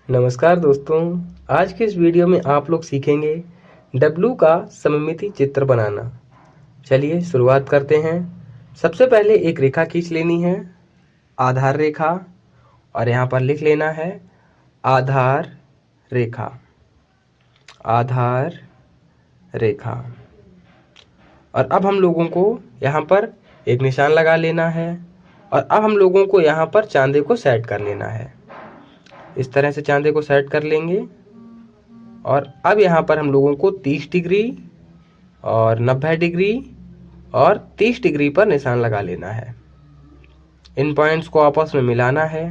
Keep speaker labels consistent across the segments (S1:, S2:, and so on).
S1: नमस्कार दोस्तों। आज के इस वीडियो में आप लोग सीखेंगे डब्लू का सममिति चित्र बनाना। चलिए शुरुआत करते हैं। सबसे पहले एक रेखा खींच लेनी है, आधार रेखा, और यहाँ पर लिख लेना है आधार रेखा। आधार रेखा। और अब हम लोगों को यहाँ पर एक निशान लगा लेना है और अब हम लोगों को यहाँ पर चांदे को सेट कर लेना है। इस तरह से चांदे को सेट कर लेंगे और अब यहाँ पर हम लोगों को 30 डिग्री और 90 डिग्री और 30 डिग्री पर निशान लगा लेना है। इन पॉइंट्स को आपस में मिलाना है।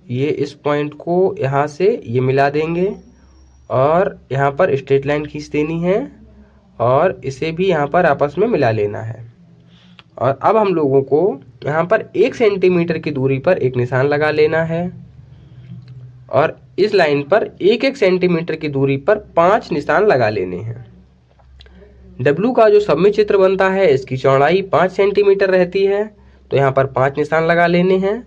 S1: ये इस पॉइंट को यहाँ से ये मिला देंगे और यहाँ पर स्ट्रेट लाइन खींच देनी है और इसे भी यहाँ पर आपस में मिला लेना है। और अब हम लोगों को यहाँ पर 1 सेंटीमीटर की दूरी पर एक निशान लगा लेना है और इस लाइन पर 1-1 सेंटीमीटर की दूरी पर 5 निशान लगा लेने हैं। डब्लू का जो सममित चित्र बनता है इसकी चौड़ाई 5 सेंटीमीटर रहती है, तो यहाँ पर 5 निशान लगा लेने हैं।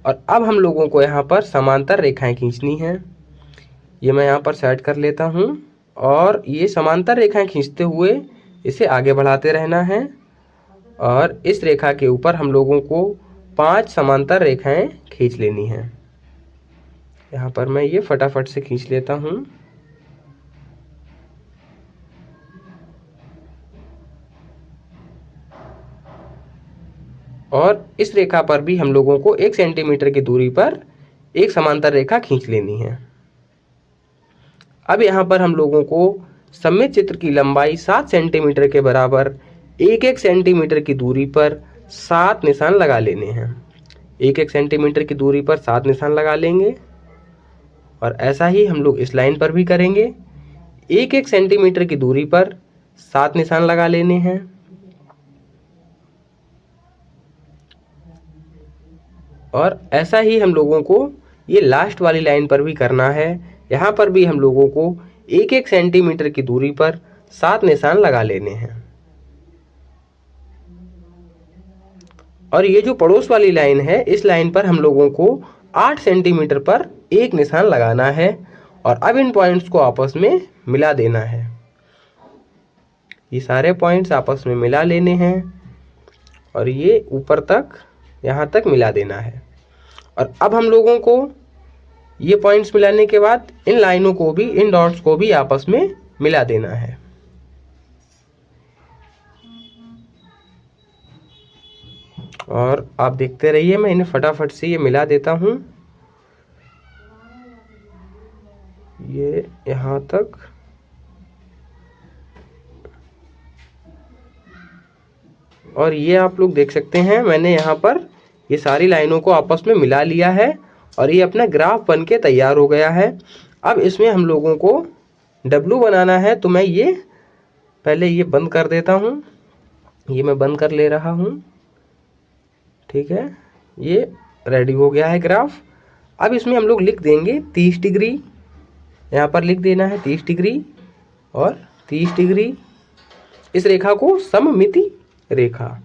S1: और अब हम लोगों को यहाँ पर समांतर रेखाएं खींचनी हैं। ये मैं यहाँ पर सेट कर लेता हूँ और ये समांतर रेखाएं खींचते हुए इसे आगे बढ़ाते रहना है और इस रेखा के ऊपर हम लोगों को 5 समांतर रेखाएं खींच लेनी हैं। यहाँ पर मैं ये फटाफट से खींच लेता हूँ। और इस रेखा पर भी हम लोगों को 1 सेंटीमीटर की दूरी पर एक समांतर रेखा खींच लेनी है। अब यहाँ पर हम लोगों को सममित चित्र की लंबाई 7 सेंटीमीटर के बराबर 1-1 सेंटीमीटर की दूरी पर 7 निशान लगा लेने हैं। 1-1 सेंटीमीटर की दूरी पर 7 निशान लगा लेंगे और ऐसा ही हम लोग इस लाइन पर भी करेंगे। 1-1 सेंटीमीटर की दूरी पर 7 निशान लगा लेने हैं और ऐसा ही हम लोगों को ये लास्ट वाली लाइन पर भी करना है। यहाँ पर भी हम लोगों को 1-1 सेंटीमीटर की दूरी पर 7 निशान लगा लेने हैं। और ये जो पड़ोस वाली लाइन है इस लाइन पर हम लोगों को 8 सेंटीमीटर पर एक निशान लगाना है और अब इन पॉइंट्स को आपस में मिला देना है। ये सारे पॉइंट्स आपस में मिला लेने हैं और ये ऊपर तक यहाँ तक मिला देना है। और अब हम लोगों को ये पॉइंट्स मिलाने के बाद इन लाइनों को भी, इन डॉट्स को भी आपस में मिला देना है। और आप देखते रहिए, मैं इन्हें फटाफट से ये मिला देता हूँ। ये यहाँ तक और ये आप लोग देख सकते हैं मैंने यहाँ पर ये सारी लाइनों को आपस में मिला लिया है और ये अपना ग्राफ बन के तैयार हो गया है। अब इसमें हम लोगों को डब्लू बनाना है, तो मैं ये पहले ये बंद कर देता हूँ। ये मैं बंद कर ले रहा हूँ, ठीक है। ये रेडी हो गया है ग्राफ। अब इसमें हम लोग लिख देंगे 30 डिग्री, यहाँ पर लिख देना है 30 डिग्री और 30 डिग्री। इस रेखा को सममिति रेखा,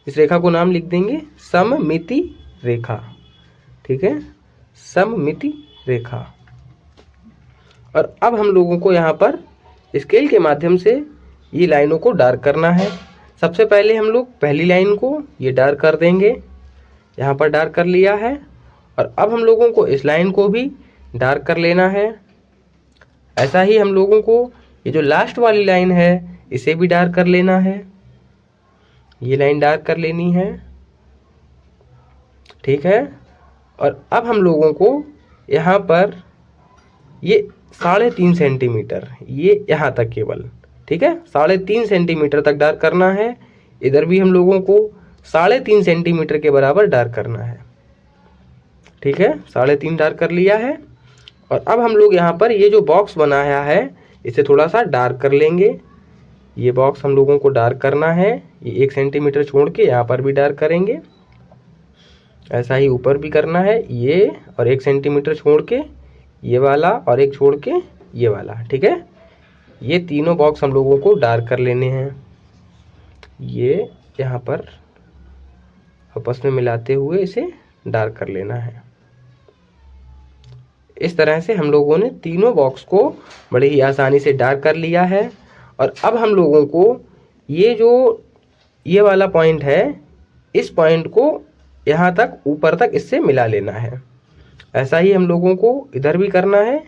S1: इस रेखा को नाम लिख देंगे सममिति रेखा, ठीक है, सममिति रेखा। और अब हम लोगों को यहाँ पर स्केल के माध्यम से ये लाइनों को डार्क करना है। सबसे पहले हम लोग पहली लाइन को ये डार्क कर देंगे, यहाँ पर डार्क कर लिया है। और अब हम लोगों को इस लाइन को भी डार्क कर लेना है। ऐसा ही हम लोगों को ये जो लास्ट वाली लाइन है इसे भी डार्क कर लेना है। ये लाइन डार्क कर लेनी है, ठीक है। और अब हम लोगों को यहाँ पर ये 3.5 सेंटीमीटर, ये यहाँ तक केवल, ठीक है, 3.5 सेंटीमीटर तक डार्क करना है। इधर भी हम लोगों को 3.5 सेंटीमीटर के बराबर डार्क करना है, ठीक है। 3.5 डार्क कर लिया है। और अब हम लोग यहाँ पर ये जो बॉक्स बनाया है इसे थोड़ा सा डार्क कर लेंगे। ये बॉक्स हम लोगों को डार्क करना है। ये 1 सेंटीमीटर छोड़ के यहाँ पर भी डार्क करेंगे। ऐसा ही ऊपर भी करना है, ये और 1 सेंटीमीटर छोड़ के ये वाला और एक छोड़ के ये वाला, ठीक है। ये तीनों बॉक्स हम लोगों को डार्क कर लेने हैं। ये यहाँ पर आपस में मिलाते हुए इसे डार्क कर लेना है। इस तरह से हम लोगों ने तीनों बॉक्स को बड़े ही आसानी से डार्क कर लिया है। और अब हम लोगों को ये वाला पॉइंट है, इस पॉइंट को यहाँ तक ऊपर तक इससे मिला लेना है। ऐसा ही हम लोगों को इधर भी करना है।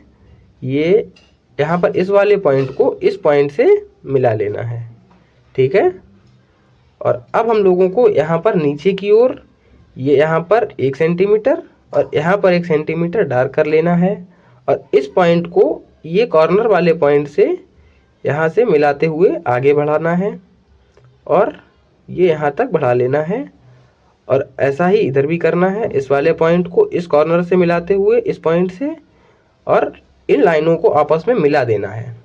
S1: ये यहाँ पर इस वाले पॉइंट को इस पॉइंट से मिला लेना है, ठीक है। और अब हम लोगों को यहाँ पर नीचे की ओर ये यहाँ पर 1 सेंटीमीटर और यहाँ पर 1 सेंटीमीटर डार्क कर लेना है। और इस पॉइंट को ये कॉर्नर वाले पॉइंट से यहाँ से मिलाते हुए आगे बढ़ाना है और ये यहाँ तक बढ़ा लेना है। और ऐसा ही इधर भी करना है, इस वाले पॉइंट को इस कॉर्नर से मिलाते हुए इस पॉइंट से, और इन लाइनों को आपस में मिला देना है।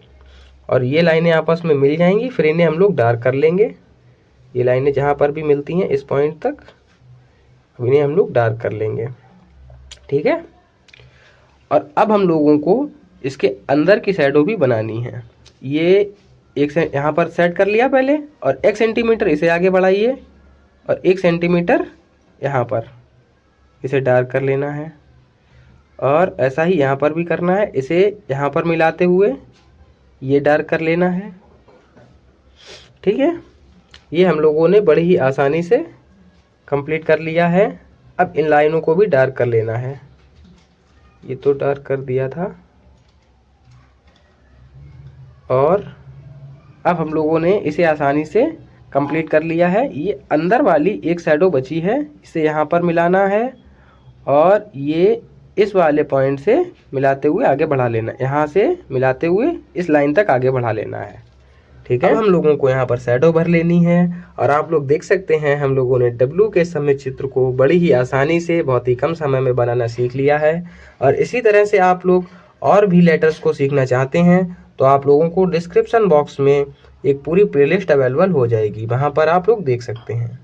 S1: और ये लाइनें आपस में मिल जाएंगी, फिर इन्हें हम लोग डार्क कर लेंगे। ये लाइनें जहाँ पर भी मिलती हैं इस पॉइंट तक, इन्हें हम लोग डार्क कर लेंगे, ठीक है। और अब हम लोगों को इसके अंदर की शैडो भी बनानी है। ये यहाँ पर सेट कर लिया पहले, और 1 सेंटीमीटर इसे आगे बढ़ाइए और 1 सेंटीमीटर यहाँ पर इसे डार्क कर लेना है। और ऐसा ही यहाँ पर भी करना है, इसे यहाँ पर मिलाते हुए ये डार्क कर लेना है, ठीक है। ये हम लोगों ने बड़ी ही आसानी से कंप्लीट कर लिया है। अब इन लाइनों को भी डार्क कर लेना है। ये तो डार्क कर दिया था। और अब हम लोगों ने इसे आसानी से कंप्लीट कर लिया है। ये अंदर वाली एक शैडो बची है, इसे यहाँ पर मिलाना है और ये इस वाले पॉइंट से मिलाते हुए आगे बढ़ा लेना, यहाँ से मिलाते हुए इस लाइन तक आगे बढ़ा लेना है, ठीक है। अब हम लोगों को यहाँ पर शैडो भर लेनी है। और आप लोग देख सकते हैं हम लोगों ने डब्लू के सममित चित्र को बड़ी ही आसानी से बहुत ही कम समय में बनाना सीख लिया है। और इसी तरह से आप लोग और भी लेटर्स को सीखना चाहते हैं तो आप लोगों को डिस्क्रिप्शन बॉक्स में एक पूरी प्लेलिस्ट अवेलेबल हो जाएगी, वहाँ पर आप लोग देख सकते हैं।